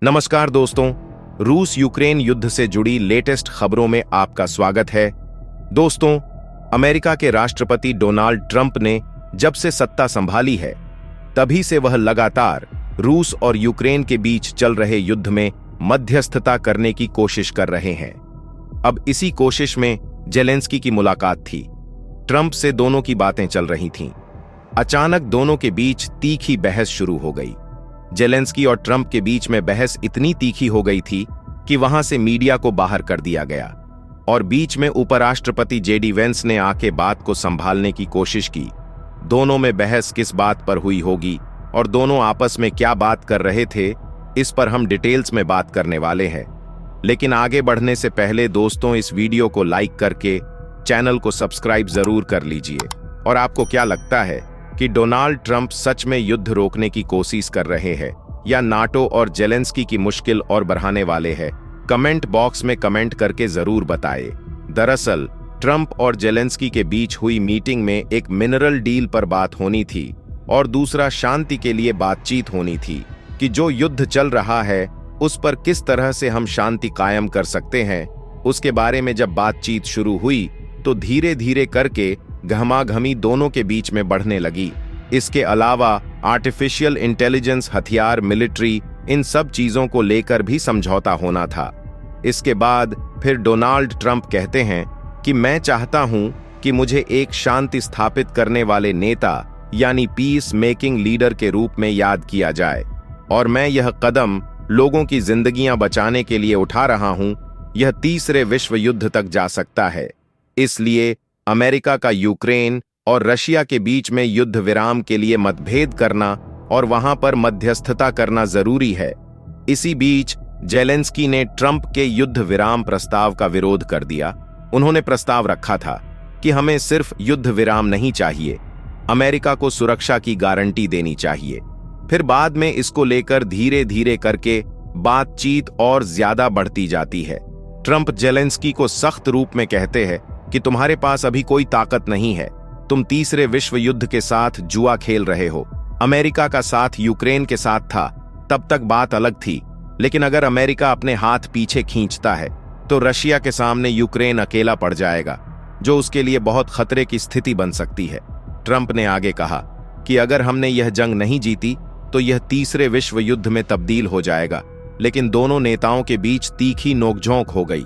नमस्कार दोस्तों, रूस यूक्रेन युद्ध से जुड़ी लेटेस्ट खबरों में आपका स्वागत है। दोस्तों, अमेरिका के राष्ट्रपति डोनाल्ड ट्रंप ने जब से सत्ता संभाली है, तभी से वह लगातार रूस और यूक्रेन के बीच चल रहे युद्ध में मध्यस्थता करने की कोशिश कर रहे हैं। अब इसी कोशिश में जेलेंस्की की मुलाकात थी। ट्रंप से दोनों की बातें चल रही थीं। अचानक दोनों के बीच तीखी बहस शुरू हो गई। जेलेंस्की और ट्रंप के बीच में बहस इतनी तीखी हो गई थी कि वहां से मीडिया को बाहर कर दिया गया और बीच में उपराष्ट्रपति जेडी वेंस ने आके बात को संभालने की कोशिश की। दोनों में बहस किस बात पर हुई होगी और दोनों आपस में क्या बात कर रहे थे, इस पर हम डिटेल्स में बात करने वाले हैं। लेकिन आगे बढ़ने से पहले दोस्तों, इस वीडियो को लाइक करके चैनल को सब्सक्राइब जरूर कर लीजिए। और आपको क्या लगता है कि डोनाल्ड ट्रंप सच में युद्ध रोकने की कोशिश कर रहे हैं या नाटो और जेलेंस्की की मुश्किल और बढ़ाने वाले हैं? कमेंट बॉक्स में कमेंट करके जरूर बताएं। दरअसल ट्रंप और जेलेंस्की के बीच हुई मीटिंग में एक मिनरल डील पर बात होनी थी और दूसरा शांति के लिए बातचीत होनी थी कि जो युद्ध चल रहा है उस पर किस तरह से हम शांति कायम कर सकते हैं। उसके बारे में जब बातचीत शुरू हुई तो धीरे धीरे करके घमाघमी दोनों के बीच में बढ़ने लगी। इसके अलावा आर्टिफिशियल इंटेलिजेंस, हथियार, मिलिट्री, इन सब चीजों को लेकर भी समझौता होना था। इसके बाद फिर डोनाल्ड ट्रंप कहते हैं कि मैं चाहता हूं कि मुझे एक शांति स्थापित करने वाले नेता यानी पीस मेकिंग लीडर के रूप में याद किया जाए और मैं यह कदम लोगों की जिंदगियां बचाने के लिए उठा रहा हूं। यह तीसरे विश्व युद्ध तक जा सकता है, इसलिए अमेरिका का यूक्रेन और रशिया के बीच में युद्ध विराम के लिए मतभेद करना और वहां पर मध्यस्थता करना जरूरी है। इसी बीच जेलेंस्की ने ट्रंप के युद्ध विराम प्रस्ताव का विरोध कर दिया। उन्होंने प्रस्ताव रखा था कि हमें सिर्फ युद्ध विराम नहीं चाहिए, अमेरिका को सुरक्षा की गारंटी देनी चाहिए। फिर बाद में इसको लेकर धीरे धीरे करके बातचीत और ज्यादा बढ़ती जाती है। ट्रंप जेलेंस्की को सख्त रूप में कहते हैं कि तुम्हारे पास अभी कोई ताकत नहीं है, तुम तीसरे विश्व युद्ध के साथ जुआ खेल रहे हो। अमेरिका का साथ यूक्रेन के साथ था, तब तक बात अलग थी, लेकिन अगर अमेरिका अपने हाथ पीछे खींचता है तो रशिया के सामने यूक्रेन अकेला पड़ जाएगा, जो उसके लिए बहुत खतरे की स्थिति बन सकती है। ट्रंप ने आगे कहा कि अगर हमने यह जंग नहीं जीती तो यह तीसरे विश्व युद्ध में तब्दील हो जाएगा। लेकिन दोनों नेताओं के बीच तीखी नोकझोंक हो गई।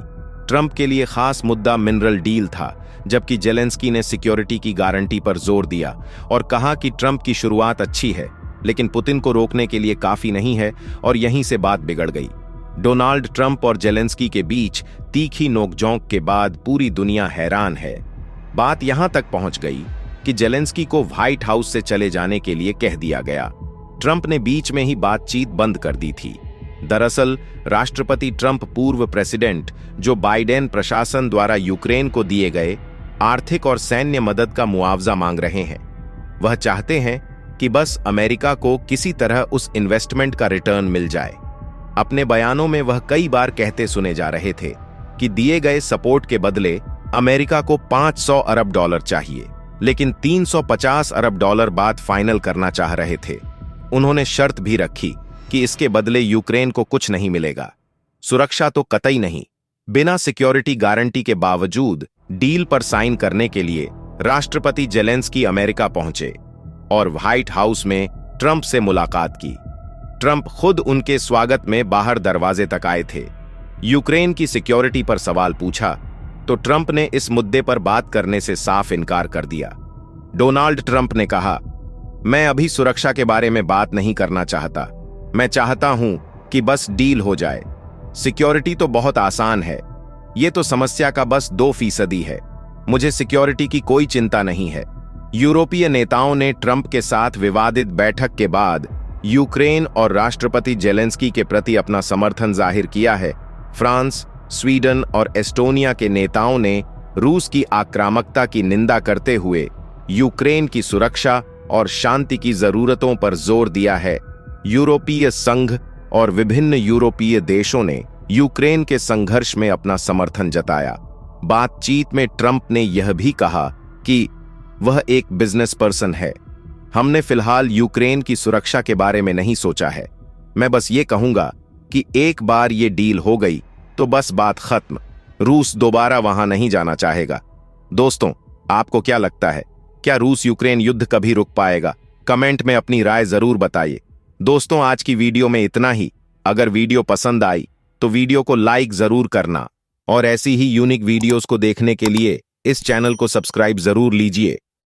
ट्रंप के लिए खास मुद्दा मिनरल डील था, जबकि जेलेंस्की ने सिक्योरिटी की गारंटी पर जोर दिया और कहा कि ट्रंप की शुरुआत अच्छी है, लेकिन पुतिन को रोकने के लिए काफी नहीं है, और यहीं से बात बिगड़ गई। डोनाल्ड ट्रंप और जेलेंस्की के बीच तीखी नोकझोंक के बाद पूरी दुनिया हैरान है। बात यहां तक पहुंच गई कि जेलेंस्की को व्हाइट हाउस से चले जाने के लिए कह दिया गया। ट्रंप ने बीच में ही बातचीत बंद कर दी थी। दरअसल राष्ट्रपति ट्रंप पूर्व प्रेसिडेंट जो बाइडेन प्रशासन द्वारा यूक्रेन को दिए गए आर्थिक और सैन्य मदद का मुआवजा मांग रहे हैं। वह चाहते हैं कि बस अमेरिका को किसी तरह उस इन्वेस्टमेंट का रिटर्न मिल जाए। अपने बयानों में वह कई बार कहते सुने जा रहे थे कि दिए गए सपोर्ट के बदले अमेरिका को 500 अरब डॉलर चाहिए, लेकिन 350 अरब डॉलर बाद फाइनल करना चाह रहे थे। उन्होंने शर्त भी रखी कि इसके बदले यूक्रेन को कुछ नहीं मिलेगा, सुरक्षा तो कतई नहीं। बिना सिक्योरिटी गारंटी के बावजूद डील पर साइन करने के लिए राष्ट्रपति जेलेंस्की अमेरिका पहुंचे और व्हाइट हाउस में ट्रंप से मुलाकात की। ट्रंप खुद उनके स्वागत में बाहर दरवाजे तक आए थे। यूक्रेन की सिक्योरिटी पर सवाल पूछा तो ट्रंप ने इस मुद्दे पर बात करने से साफ इनकार कर दिया। डोनाल्ड ट्रंप ने कहा, मैं अभी सुरक्षा के बारे में बात नहीं करना चाहता, मैं चाहता हूं कि बस डील हो जाए। सिक्योरिटी तो बहुत आसान है, ये तो समस्या का बस 2% है। मुझे सिक्योरिटी की कोई चिंता नहीं है। यूरोपीय नेताओं ने ट्रंप के साथ विवादित बैठक के बाद यूक्रेन और राष्ट्रपति जेलेंस्की के प्रति अपना समर्थन जाहिर किया है। फ्रांस, स्वीडन और एस्टोनिया के नेताओं ने रूस की आक्रामकता की निंदा करते हुए यूक्रेन की सुरक्षा और शांति की जरूरतों पर जोर दिया है। यूरोपीय संघ और विभिन्न यूरोपीय देशों ने यूक्रेन के संघर्ष में अपना समर्थन जताया। बातचीत में ट्रंप ने यह भी कहा कि वह एक बिजनेस पर्सन है। हमने फिलहाल यूक्रेन की सुरक्षा के बारे में नहीं सोचा है। मैं बस ये कहूंगा कि एक बार ये डील हो गई तो बस बात खत्म, रूस दोबारा वहां नहीं जाना चाहेगा। दोस्तों, आपको क्या लगता है, क्या रूस यूक्रेन युद्ध कभी रुक पाएगा? कमेंट में अपनी राय जरूर बताइए। दोस्तों, आज की वीडियो में इतना ही। अगर वीडियो पसंद आई तो वीडियो को लाइक जरूर करना और ऐसी ही यूनिक वीडियोस को देखने के लिए इस चैनल को सब्सक्राइब जरूर लीजिए।